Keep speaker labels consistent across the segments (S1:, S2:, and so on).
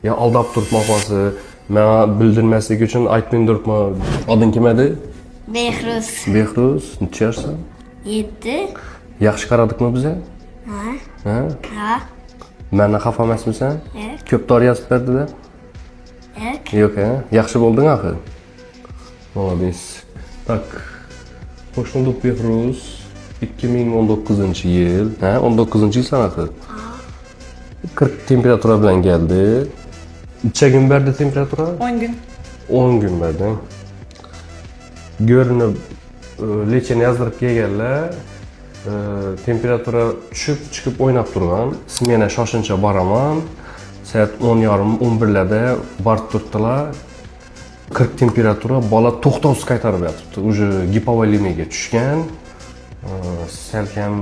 S1: Ya aldab turibmi opasi, menga bildirmaslik uchun aytmay turibmi. Ading kim edi?
S2: Behruz.
S1: Behruz, necha yoshsan?
S2: 7.
S1: Yaxshi qaradikmi biza?
S2: Ha?
S1: Ha?
S2: Ha?
S1: Mendan xafa emasmisan?
S2: Yo'q.
S1: Ko'p dori yozib berdi-da?
S2: Yo'q.
S1: Yo'q, ha? Yaxshi bo'lding axir. Молодец. Tak. Xo'sh bulduk Behruz. 2019-yil. Ha, 19-yil san axir. 40 temperatura bilan keldi. Necha gün berdi temperatura?
S3: 10 gün.
S1: 10 gün berdi. Görünüp lechini yazdirib kelganlar. Temperatura tushib chiqib o'ynab turgan. Smena shoshincha boraman. Soat 10:30-11larda borib turibdilar. 40 temperatura, bola to'xtovsiz qaytarib yotibdi. Уже gipovolemiyaga tushgan. Salkam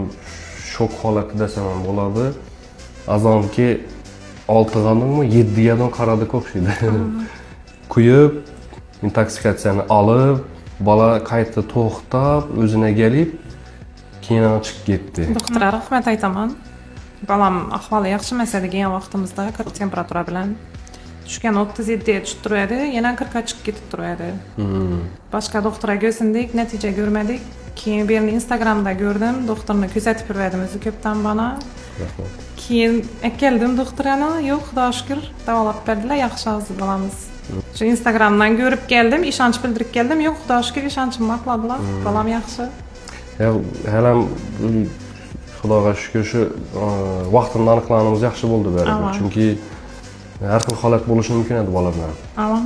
S1: shok holatida desam ham bo'ladi. Azonki 6 g'animmi 7 gadan qaradik o'xshaydi. Quyib, intoksikatsiyani olib, bola qayta to'xtab, o'zine kelib, keyin chiqib ketdi.
S3: Doktorga rahmat aytaman. Balam ahvoli yaxshi emas edi degan vaqtimizda 40 temperatura bilan tushgan 37 ga tushib turadi, yana 40 ga chiqib ketib turadi. Boshqa doktorga ko'rsindik, natija ko'rmadik. Keyin bir Instagramda ko'rdim, doktorni kuzatib yurdim o'zi ko'pdan bana. Keyin keldim doktorga, yo'q, xudoga shukr, davolab berdilar, yaxshi hozir bolamiz. Shu Instagramdan ko'rib keldim, ishonch bildirib keldim, yo'q, xudoga shukr ishonchimni oqladilar, bolam yaxshi.
S1: Ya, halam xudoga shukr shu vaqtini aniqlanimiz yaxshi bo'ldi baribir. Chunki har xil holat bo'lishi mumkin edi bolalar bilan.
S3: Aman.